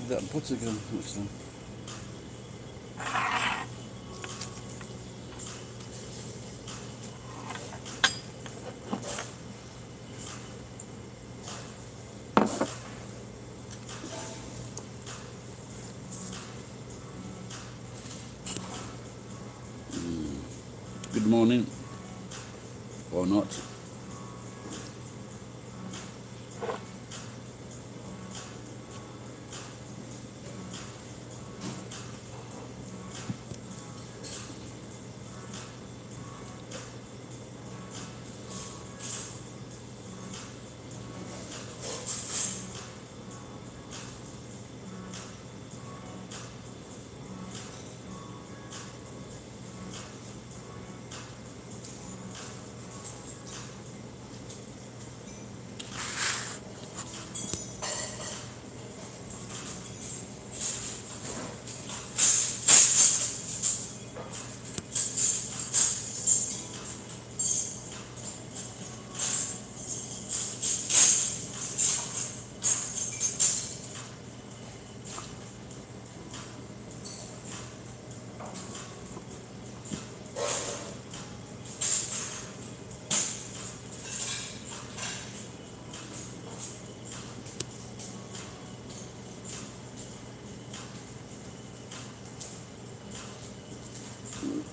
that butter go? What's that? Good morning, or not.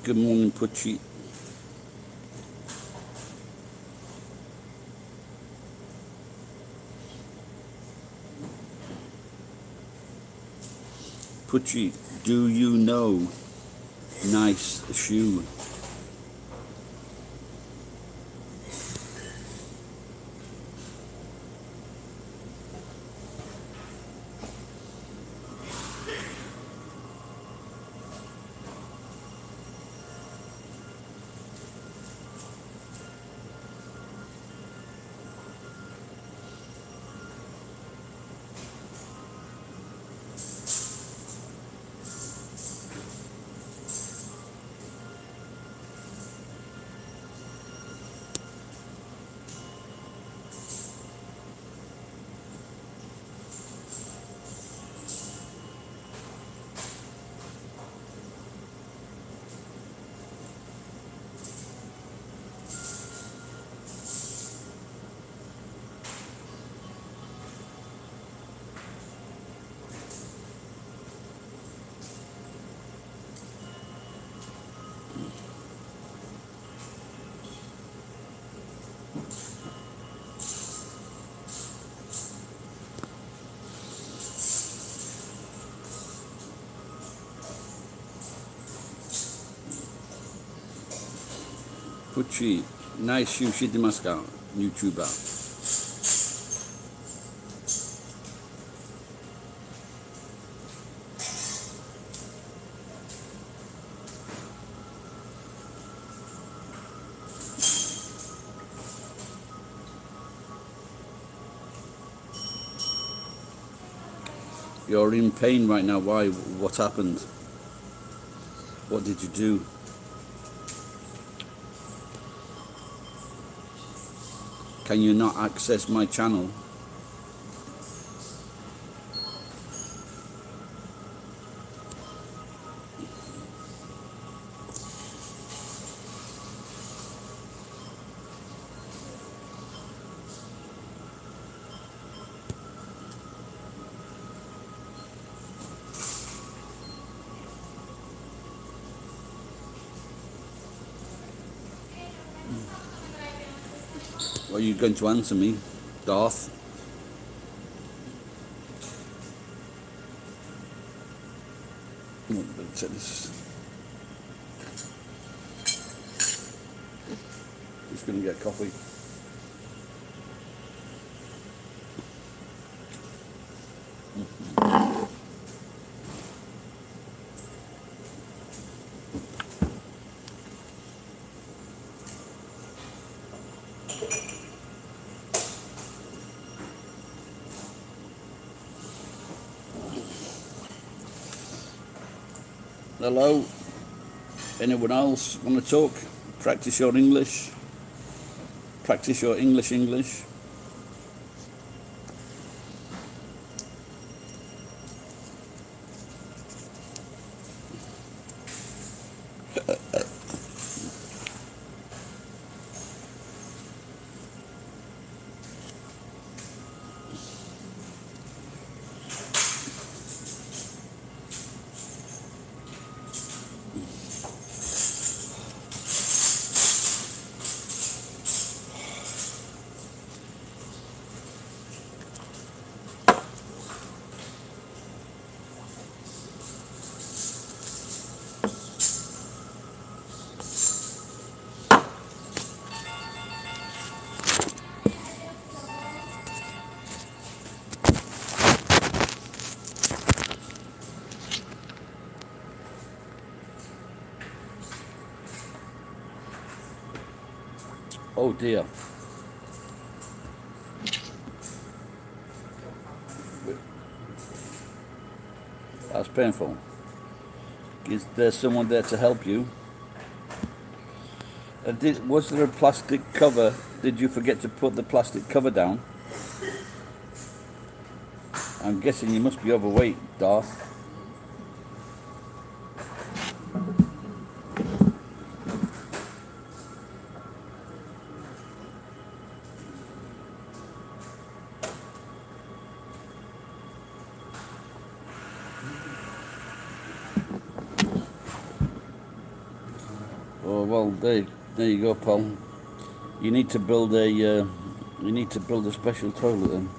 Good morning, Pucci. Pucci, do you know nice shoe? Pucci, nice shoe, shidimasu YouTuber. You're in pain right now. Why? What happened? What did you do? Can you not access my channel? Are you going to answer me, Darth? Just going to get coffee. Hello? Anyone else want to talk? Practice your English? Practice your English. Oh dear. That's painful. Is there someone there to help you? Was there a plastic cover? Did you forget to put the plastic cover down? I'm guessing you must be overweight, Darth. Oh well, there you go, Paul. You need to build a special toilet then.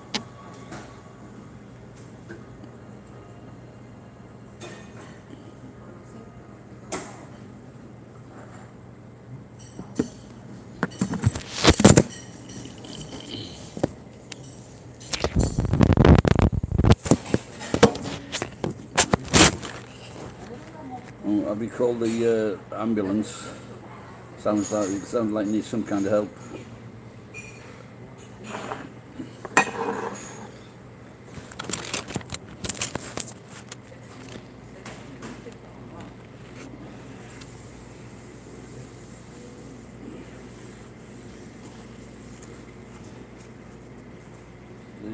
Have you called the ambulance? Sounds like it needs some kind of help.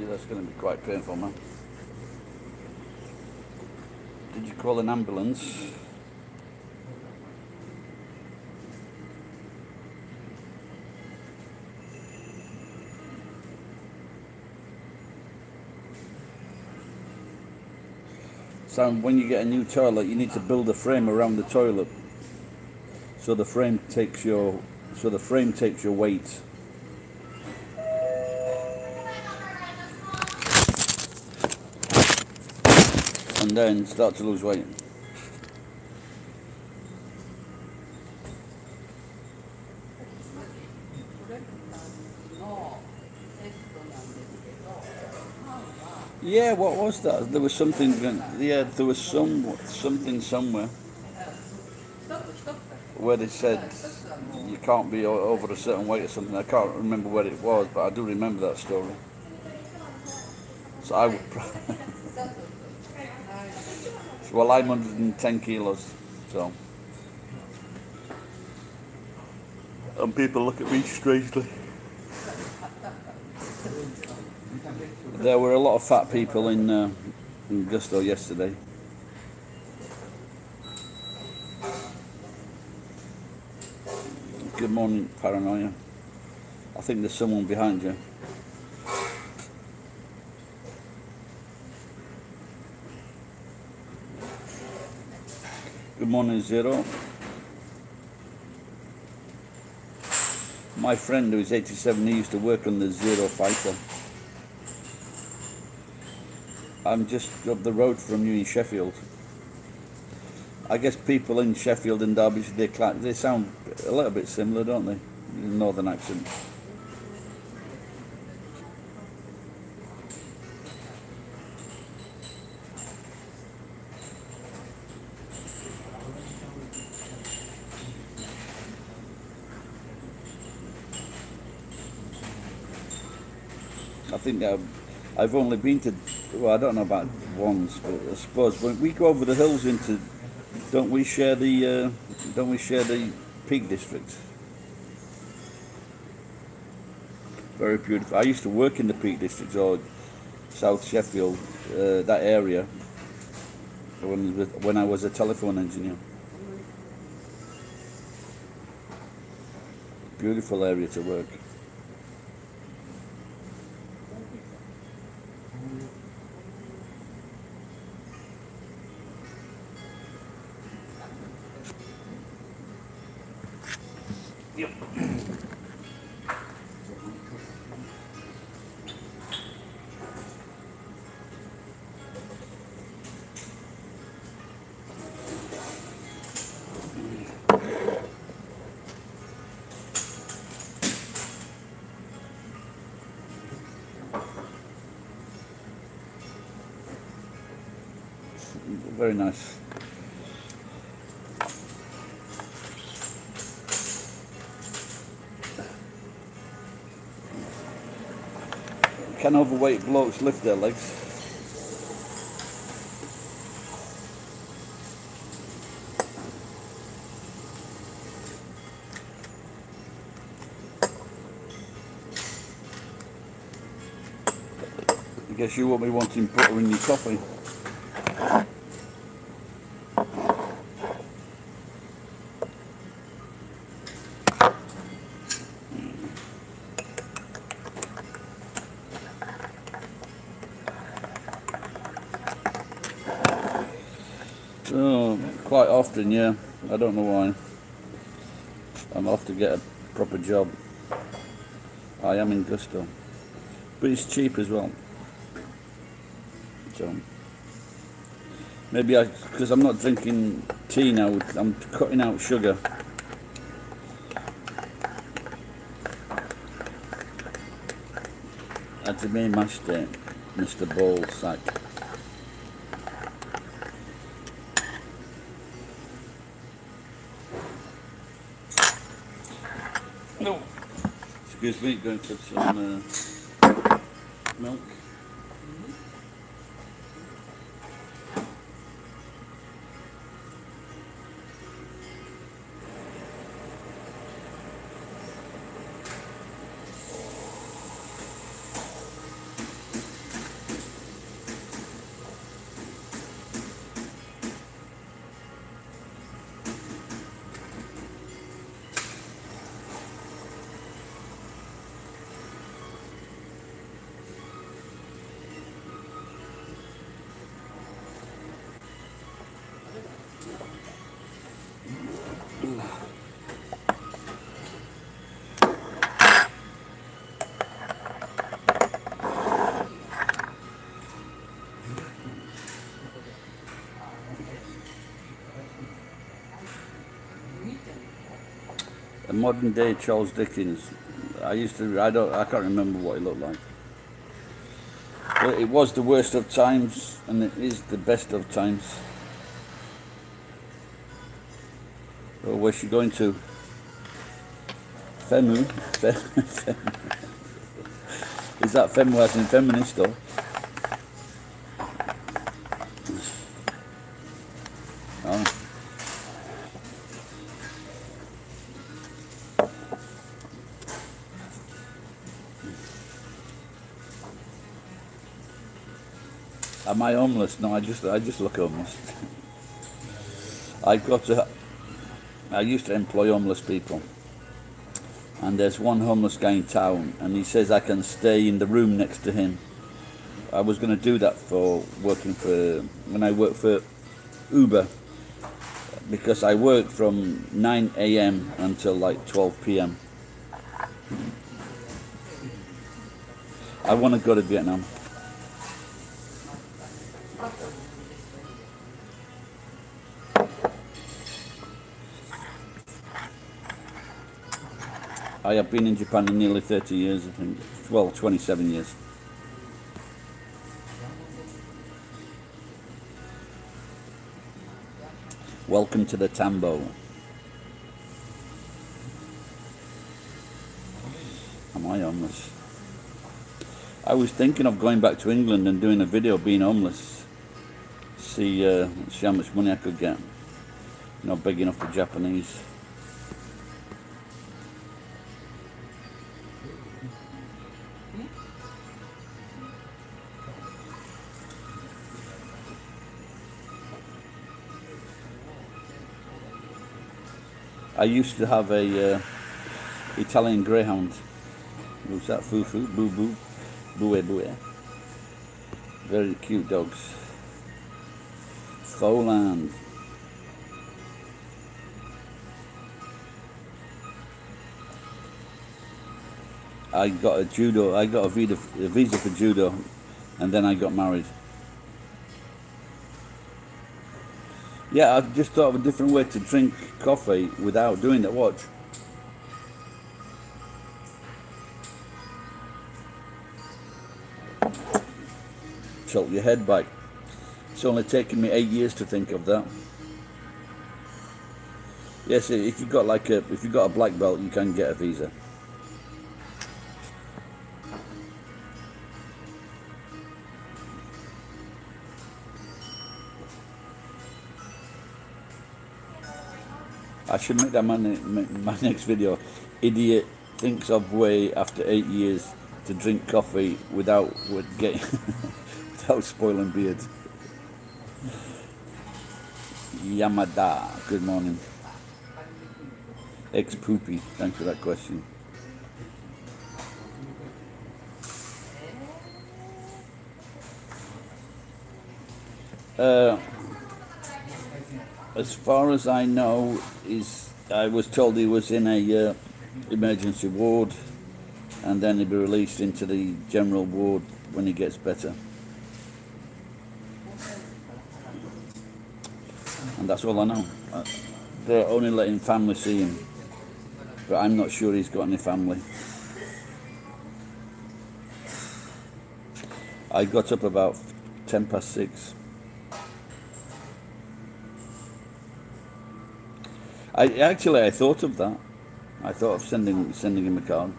That's going to be quite painful, man. Did you call an ambulance? So when you get a new toilet, you need to build a frame around the toilet, so the frame takes your weight. And then start to lose weight. Yeah, what was that? There was something. Yeah, there was something somewhere where they said you can't be over a certain weight or something. I can't remember what it was, but I do remember that story. So I would. Well, I'm 110 kilos, so. And people look at me strangely. There were a lot of fat people in Gusto yesterday. Good morning, Paranoia. I think there's someone behind you. Good morning, Zero. My friend who's 87, he used to work on the Zero Fighter. I'm just up the road from you in Sheffield. I guess people in Sheffield and Derbyshire, they sound a little bit similar, don't they? Northern accent. I think I've only been to, well, I don't know about once, but I suppose when we go over the hills into, don't we share the Peak District? Very beautiful. I used to work in the Peak District, or South Sheffield, that area, when I was a telephone engineer. Beautiful area to work. Yep. Very nice. Can overweight blokes lift their legs? I guess you won't be wanting butter in your coffee. Oh, quite often, yeah. I don't know why. I'm off to get a proper job. I am in Gusto, but it's cheap as well. So maybe because I'm not drinking tea now, I'm cutting out sugar. That's me mashed it, Mr. Ballsack. No. Excuse me, going for some milk. A modern day Charles Dickens. I can't remember what he looked like. But it was the worst of times, and it is the best of times. Oh, where's she going to? Femu? Is that Femu as in feminist though? Oh. Am I homeless? No, I just look homeless. I used to employ homeless people, and there's one homeless guy in town, and he says I can stay in the room next to him. I was going to do that when I worked for Uber, because I work from 9 AM until like 12 PM. I want to go to Vietnam. I have been in Japan in nearly 30 years, I think. Well, 27 years. Welcome to the Tambo. Am I homeless? I was thinking of going back to England and doing a video being homeless. See how much money I could get. Not big enough for Japanese. I used to have a Italian greyhound. Who's that? Fufu, boo boo, bue bue. Very cute dogs. Foland. I got a visa for judo, and then I got married. Yeah, I just thought of a different way to drink coffee without doing that. Watch. Tilt your head back. It's only taken me 8 years to think of that. Yes, if you've got a black belt, you can get a visa. I should make that my next video. Idiot thinks of way after 8 years to drink coffee without getting without spoiling beard. Yamada, good morning. Ex-poopy, thanks for that question. As far as I know, I was told he was in a emergency ward, and then he'll be released into the general ward when he gets better. And that's all I know. They're only letting family see him, but I'm not sure he's got any family. I got up about 6:10. I thought of that. I thought of sending him a card.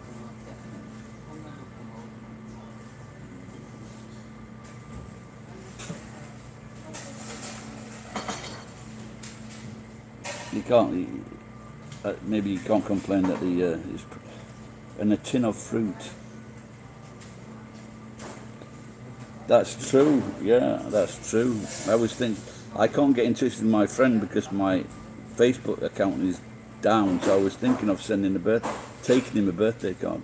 You can't. Maybe you can't complain that and a tin of fruit. That's true. Yeah, that's true. I was thinking I can't get in touch with my friend because my Facebook account is down. So I was thinking of taking him a birthday card.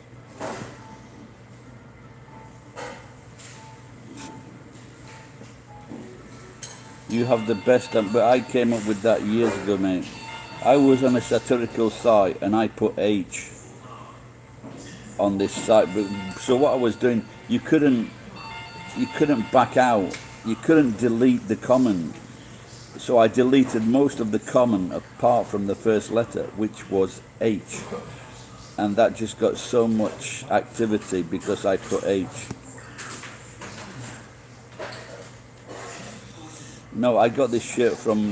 You have the best, but I came up with that years ago, mate. I was on a satirical site and I put H on this site. But so what I was doing, you couldn't back out. You couldn't delete the comment. So I deleted most of the comment apart from the first letter, which was H. And that just got so much activity because I put H. No, I got this shirt from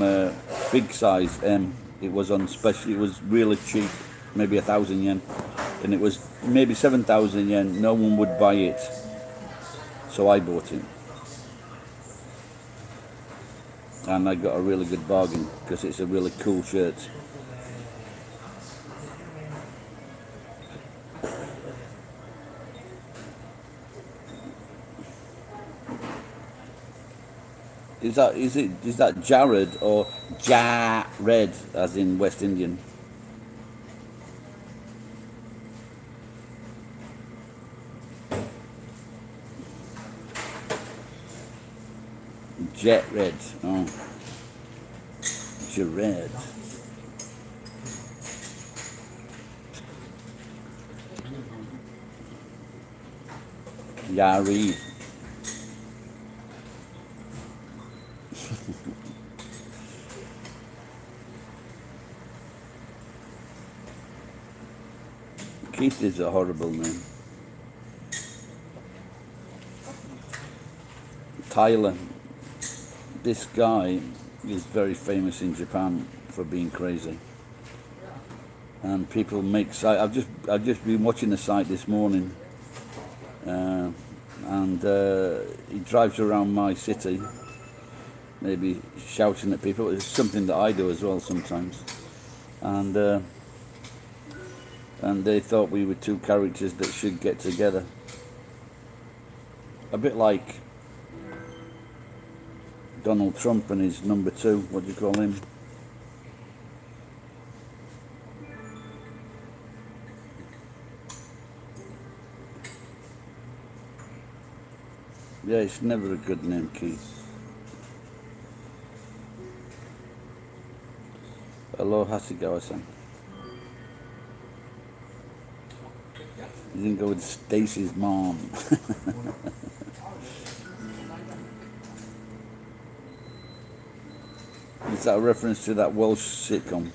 Big Size M. It was on special. It was really cheap, maybe 1,000 yen, and it was maybe 7,000 yen. No one would buy it, so I bought it, and I got a really good bargain because it's a really cool shirt. Is that Jared or Jared as in West Indian? Jet Red. Oh. Jared. Yari. Keith is a horrible name. Tyler. This guy is very famous in Japan for being crazy. And people make site. I've just been watching the site this morning, and he drives around my city, maybe shouting at people. It's something that I do as well sometimes, and they thought we were two characters that should get together. A bit like Donald Trump and his number two, what do you call him? Yeah, it's never a good name, Keith. Hello, Hasigawa-san. You didn't go with Stacy's mom. Is that a reference to that Welsh sitcom?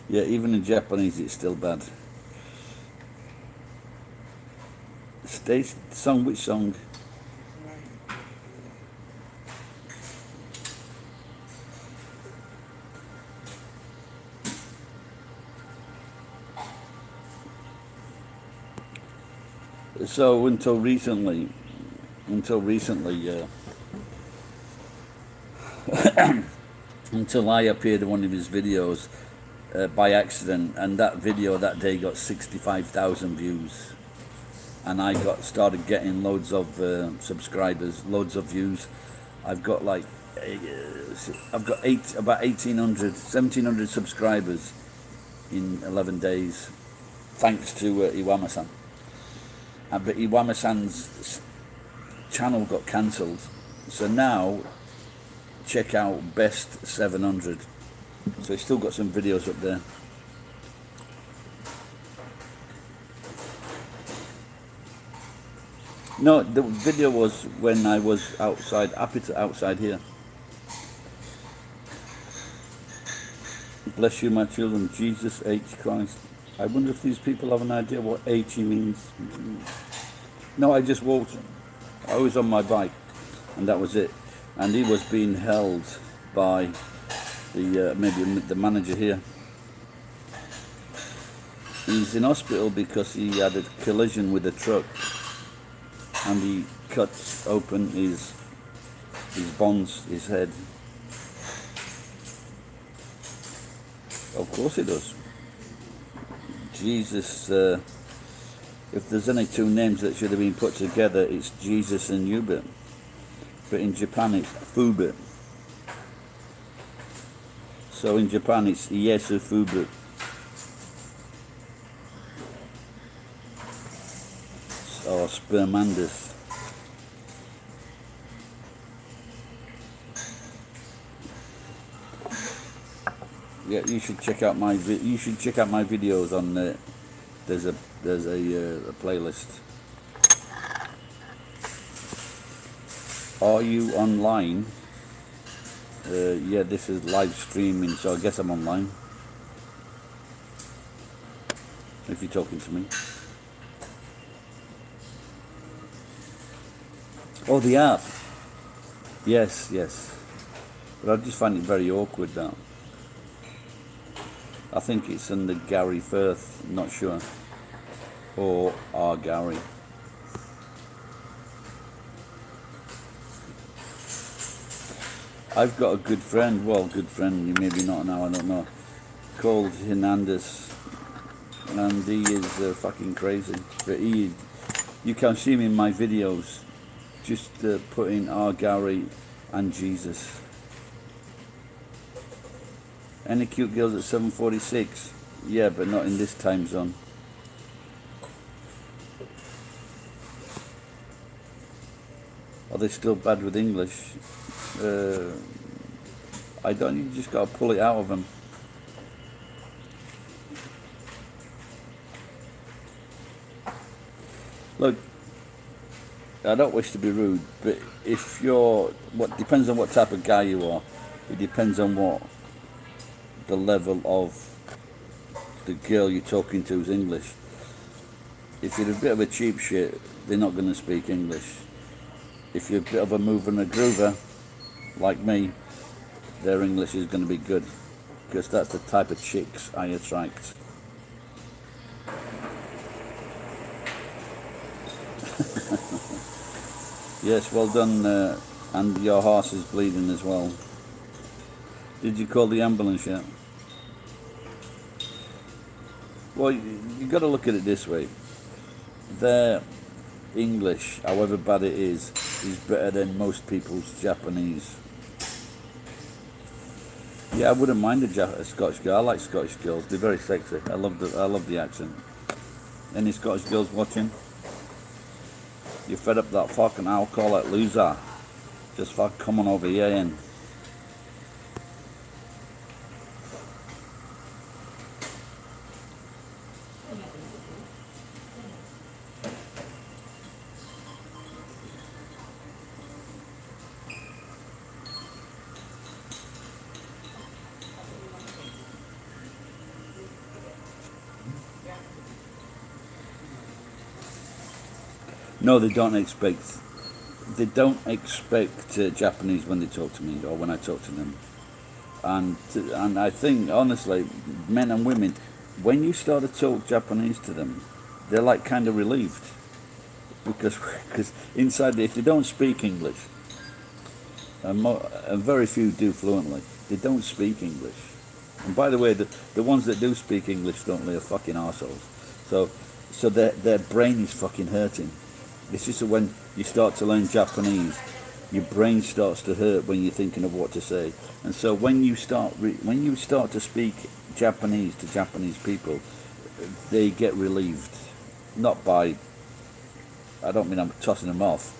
Yeah, even in Japanese it's still bad. Stacy, song, which song? So until recently, until I appeared in one of his videos by accident, and that video that day got 65,000 views, and I started getting loads of subscribers, loads of views. I've got like about 1,800, 1,700 subscribers in 11 days, thanks to Iwama-san. But Iwama-san's channel got cancelled, so now check out Best 700. So he's still got some videos up there. No, the video was when I was outside, outside here. Bless you, my children, Jesus H. Christ. I wonder if these people have an idea what H means. No, I just walked. I was on my bike, and that was it. And he was being held by the maybe the manager here. He's in hospital because he had a collision with a truck, and he cut open his bones, his head. Of course he does. Jesus, if there's any two names that should have been put together, it's Jesus and Yubit. But in Japan it's Fubit. So in Japan it's Iesu Fubit. Or Spermandus. Yeah, you should check out my videos on there's a playlist. Are you online? Yeah, this is live streaming, so I guess I'm online. If you're talking to me. Oh, the app. Yes, yes. But I just find it very awkward now. I think it's under Gary Firth, not sure. Or R. Gary. I've got a good friend, maybe not now, I don't know, called Hernandez, and he is fucking crazy. But you can see him in my videos, just put in R. Gary and Jesus. Any cute girls at 7:46? Yeah, but not in this time zone. Are they still bad with English? I don't, you just got to pull it out of them. Look, I don't wish to be rude, but if you're, depends on what type of guy you are. It depends on what the level of the girl you're talking to is English. If you're a bit of a cheap shit, they're not going to speak English. If you're a bit of a mover and a groover, like me, their English is going to be good, because that's the type of chicks I attract. Yes, well done, and your horse is bleeding as well. Did you call the ambulance yet? Well, you got to look at it this way. Their English, however bad it is better than most people's Japanese. Yeah, I wouldn't mind a Scottish girl. I like Scottish girls. They're very sexy. I love the accent. Any Scottish girls watching? You're fed up with that fucking alcohol, that loser. Just fuck coming over here in. No, they don't expect Japanese when they talk to me or when I talk to them. And I think, honestly, men and women, when you start to talk Japanese to them, they're like kind of relieved. because inside, if they don't speak English, and very few do fluently, they don't speak English. And by the way, the ones that do speak Englich fluently are fucking arseholes. So their brain is fucking hurting. It's just that when you start to learn Japanese, your brain starts to hurt when you're thinking of what to say. And so when you start to speak Japanese to Japanese people, they get relieved. Not by, I don't mean I'm tossing them off.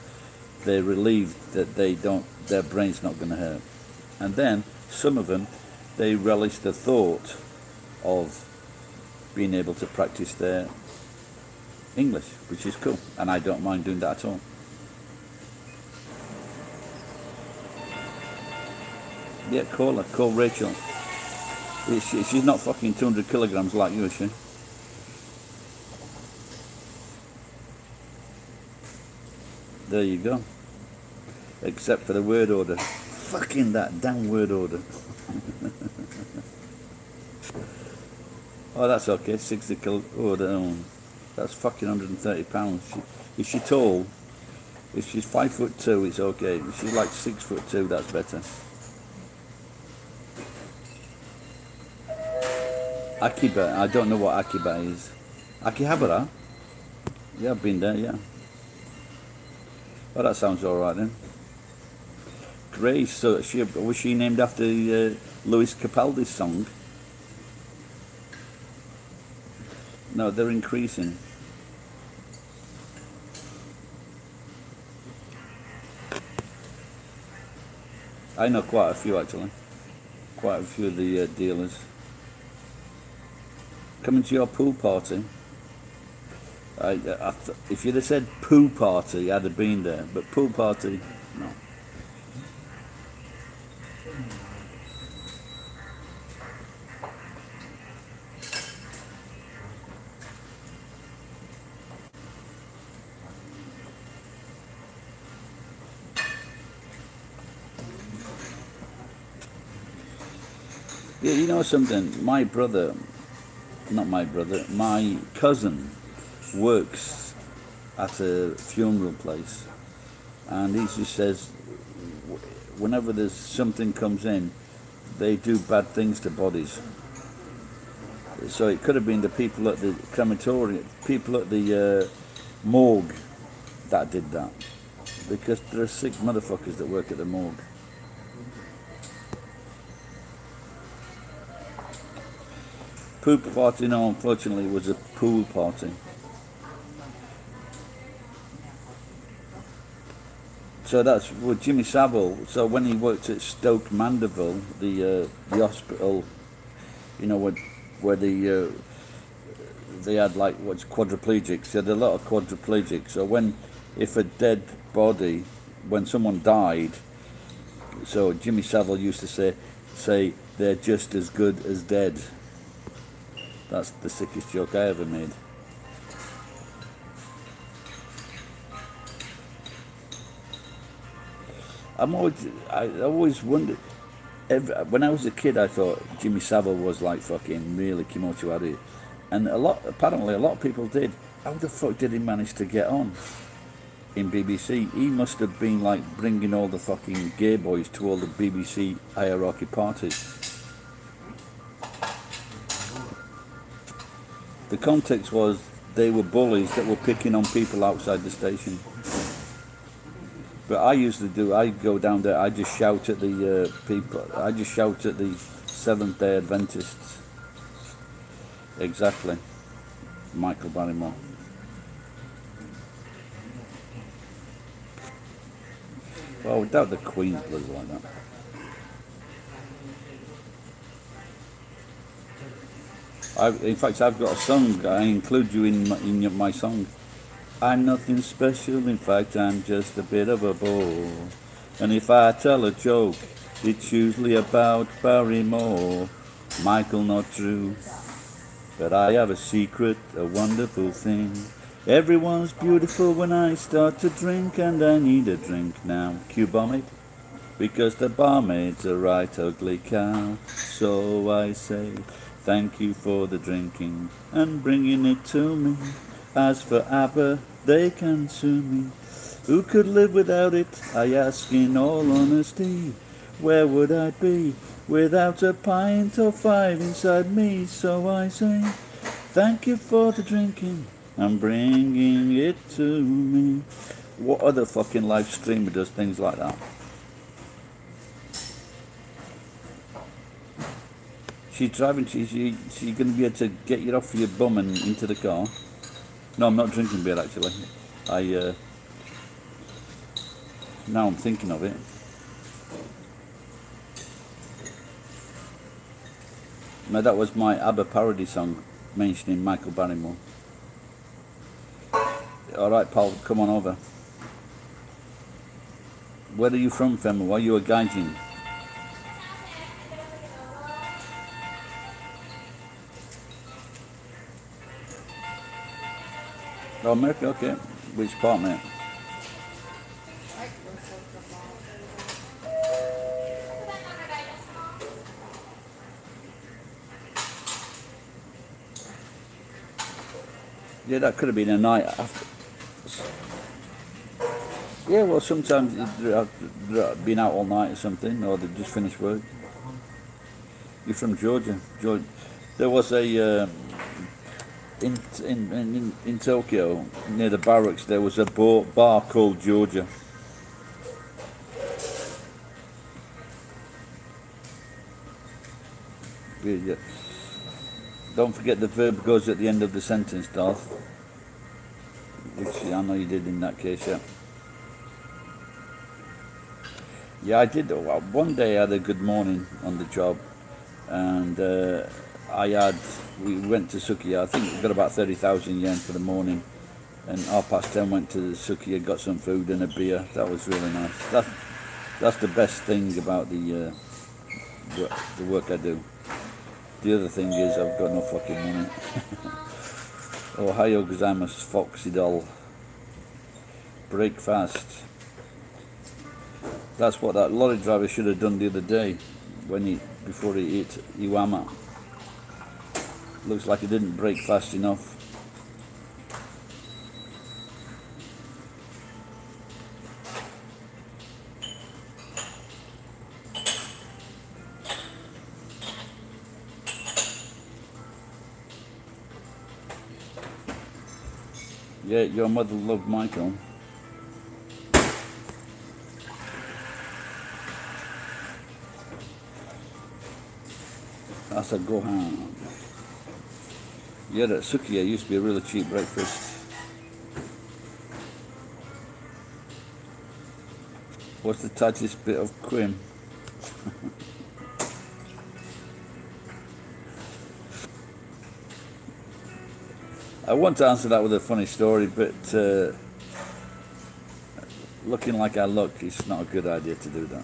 They're relieved that their brain's not going to hurt. And then some of them, they relish the thought of being able to practice their English, which is cool, and I don't mind doing that at all. Yeah, call her. Call Rachel. She's not fucking 200 kilograms like you, is she? There you go. Except for the word order. Fucking that damn word order. Oh, that's okay. 60 kilo order. Oh, that's fucking £130. Is she tall? If she's 5'2", it's okay. If she's like 6'2", that's better. Akiba. I don't know what Akiba is. Akihabara? Yeah, I've been there, yeah. Oh, that sounds alright then. Grace, so was she named after Lewis Capaldi's song? No, they're increasing. I know quite a few actually. Quite a few of the dealers. Coming to your pool party. If you'd have said poo party, I'd have been there. But pool party, no. Yeah, you know something? My brother, not my brother, my cousin works at a funeral place, and he just says whenever there's something comes in, they do bad things to bodies. So it could have been the people at the crematorium, people at the morgue that did that, because there are sick motherfuckers that work at the morgue. Poop party, no, unfortunately, it was a pool party. So that's with Jimmy Savile. So when he worked at Stoke Mandeville, the hospital, you know, where they had like what's quadriplegics. They had a lot of quadriplegics. So if a dead body, when someone died, so Jimmy Savile used to say they're just as good as dead. That's the sickest joke I ever made. I always wondered, when I was a kid, I thought Jimmy Savile was like fucking really Kimochi Wari. And apparently a lot of people did. How the fuck did he manage to get on in BBC? He must have been like bringing all the fucking gay boys to all the BBC hierarchy parties. The context was they were bullies that were picking on people outside the station. But I usually do, I go down there, I just shout at the people, I just shout at the Seventh-day Adventists. Exactly. Michael Barrymore. Well, I doubt the Queen's blood like that. In fact, I've got a song. I include you in my song. I'm nothing special. In fact, I'm just a bit of a bore. And if I tell a joke, it's usually about Barrymore. Michael, not true. But I have a secret, a wonderful thing. Everyone's beautiful when I start to drink, and I need a drink now. Cue barmaid. Because the barmaid's a right ugly cow. So I say, thank you for the drinking and bringing it to me. As for ABBA, they consume me. Who could live without it? I ask in all honesty. Where would I be without a pint or five inside me? So I say, thank you for the drinking and bringing it to me. What other fucking live streamer does things like that? She's driving, she's going to be able to get you off your bum and into the car. No, I'm not drinking beer actually. Now I'm thinking of it. Now that was my ABBA parody song mentioning Michael Barrymore. Alright pal, come on over. Where are you from, Fema? Why are you a gaijin? Oh, America, okay. Which part, mate? Yeah, that could have been a night after. Yeah, well, sometimes they've been out all night or something, or they've just finished work. You're from Georgia. There was a in Tokyo near the barracks. There was a bar called Georgia. Yeah. Don't forget the verb goes at the end of the sentence, Darth. Which I know you did in that case, yeah. Yeah, I did. One day I had a good morning on the job, and we went to Sukiya. I think we got about 30,000 yen for the morning, and 10:30 went to Sukiya, got some food and a beer. That was really nice. That's the best thing about the work I do. The other thing is I've got no fucking money. Ohio gozaimasu, Foxy Doll. Break fast. That's what that lorry driver should have done the other day before he hit Iwama. Looks like he didn't brake fast enough. Yeah, your mother loved Michael. That's a Gohan. Yeah, that Sukiya used to be a really cheap breakfast. What's the tightest bit of cream? I want to answer that with a funny story, but looking like I look, it's not a good idea to do that.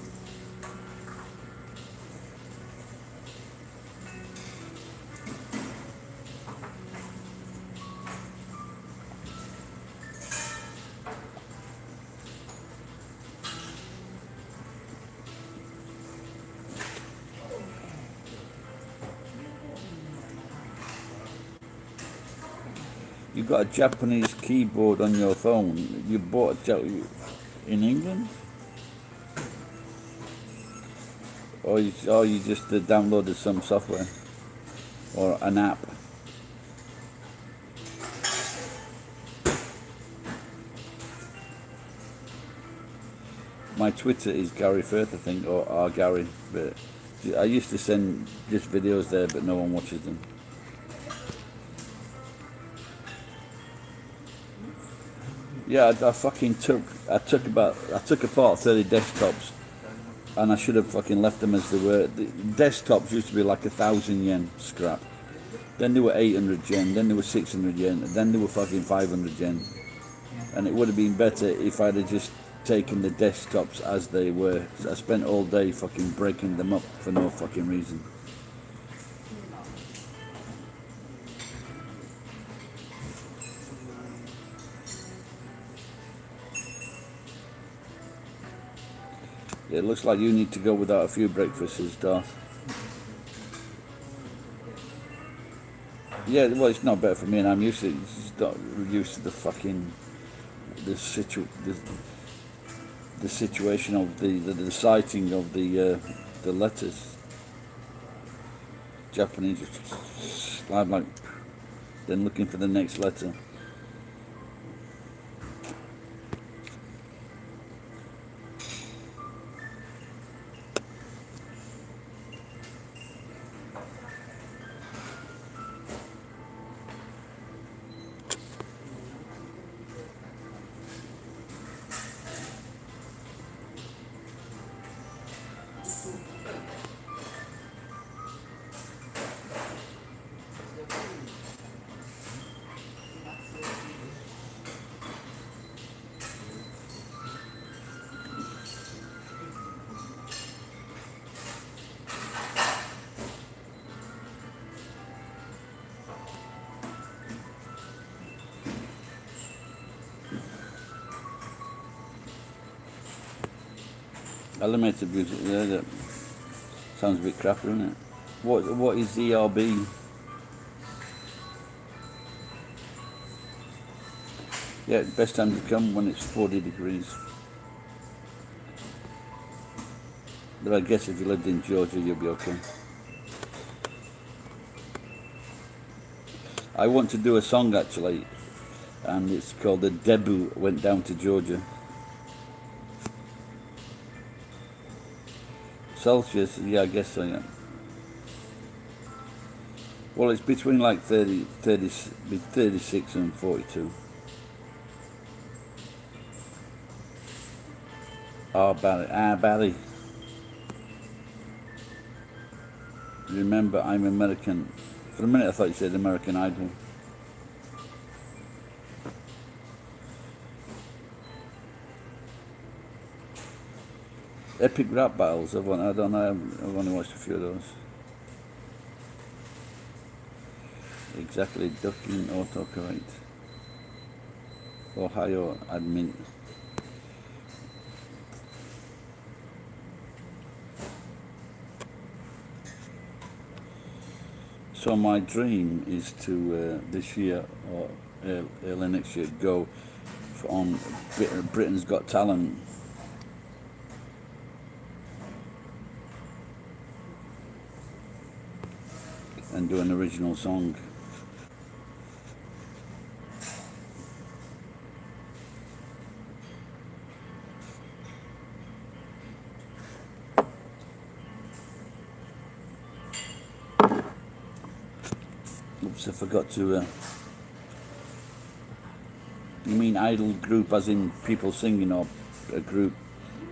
You got a Japanese keyboard on your phone. You bought it in England? Or you just downloaded some software or an app? My Twitter is Gary Firth, I think, or R Gary. But I used to send just videos there, but no one watches them. Yeah, I took apart 30 desktops, and I should have fucking left them as they were. The desktops used to be like 1,000 yen scrap. Then they were 800 yen, then they were 600 yen, and then they were fucking 500 yen. And it would have been better if I'd have just taken the desktops as they were. So I spent all day fucking breaking them up for no fucking reason. It looks like you need to go without a few breakfasts, Darth. Yeah, well, it's not better for me, and I'm used to the fucking the situation of the sighting of the letters. Japanese just slide like, then looking for the next letter. Elevator music, yeah, that sounds a bit crapper, doesn't it? What is ERB? Yeah, best time to come when it's 40 degrees. But I guess if you lived in Georgia, you'll be okay. I want to do a song actually, and it's called The Debut Went Down to Georgia. Celsius, yeah, I guess so, yeah. Well, it's between like 36 and 42. Barry. Remember, I'm American. For a minute I thought you said American Idol. Epic rap battles, I don't know, I've only watched a few of those. Exactly, ducking autocorrect. Ohio admin. So my dream is to this year or early next year go on Britain's Got Talent. And do an original song. Oops, I forgot to... You mean idol group as in people singing, or a group?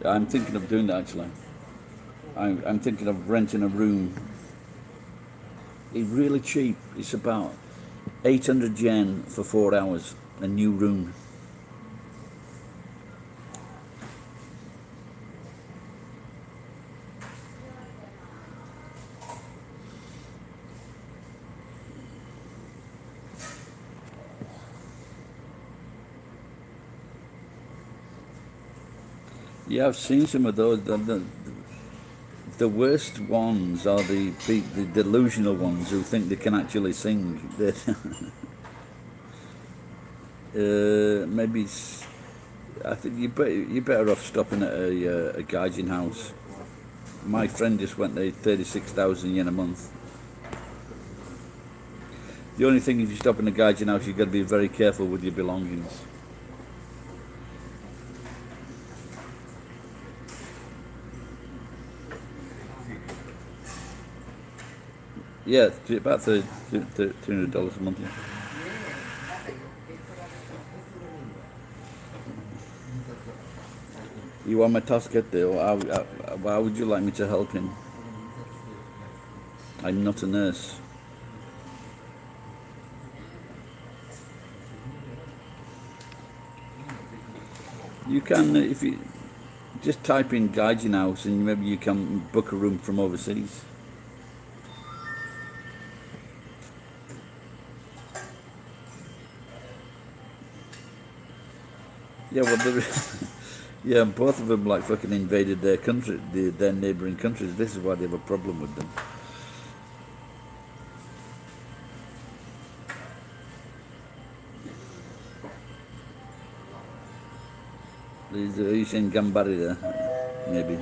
I'm thinking of doing that actually. I'm thinking of renting a room. It's really cheap. It's about 800 yen for 4 hours, a new room. Yeah, I've seen some of those. The worst ones are the delusional ones who think they can actually sing. Maybe I think you're better off stopping at a gaijin house. My friend just went there, 36,000 yen a month. The only thing, if you stop in a gaijin house, you've got to be very careful with your belongings. Yeah, about $300 a month. Yeah. You want my tasket there, or how would you like me to help him? I'm not a nurse. You can, if you just type in gaijin house, and maybe you can book a room from overseas. Yeah, well, yeah, both of them like fucking invaded their country, their neighbouring countries. This is why they have a problem with them. He's in Gambari there, maybe.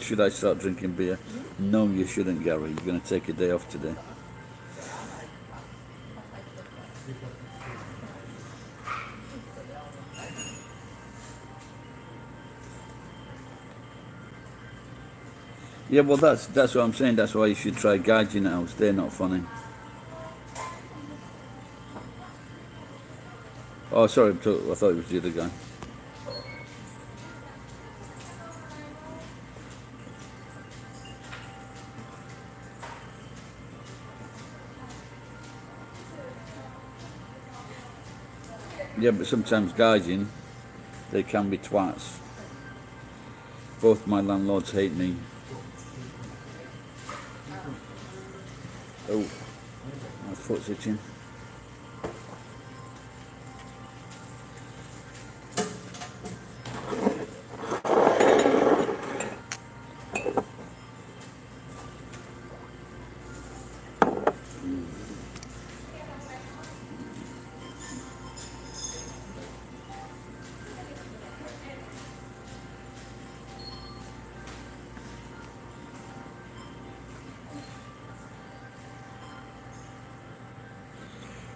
Should I start drinking beer? No, you shouldn't, Gary. You're going to take a day off today. Yeah, well, that's what I'm saying. That's why you should try Gaijin House. They're not funny. Oh, sorry, I thought it was the other guy. Yeah, but sometimes Gaijin, they can be twats. Both my landlords hate me. Oh, my foot's itching.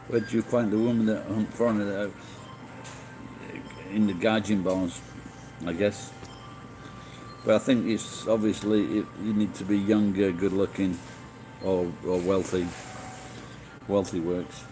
Where did you find the woman that humped foreigner out? In the Gaijin bars, I guess. But I think it's obviously you need to be younger, good looking, or wealthy. Wealthy works.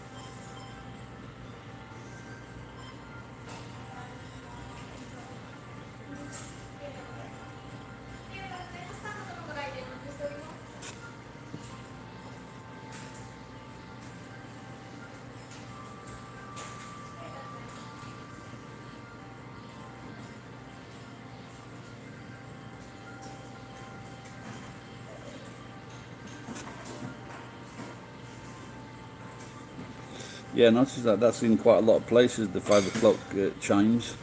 Yeah, notice that that's in quite a lot of places, the 5 o'clock chimes.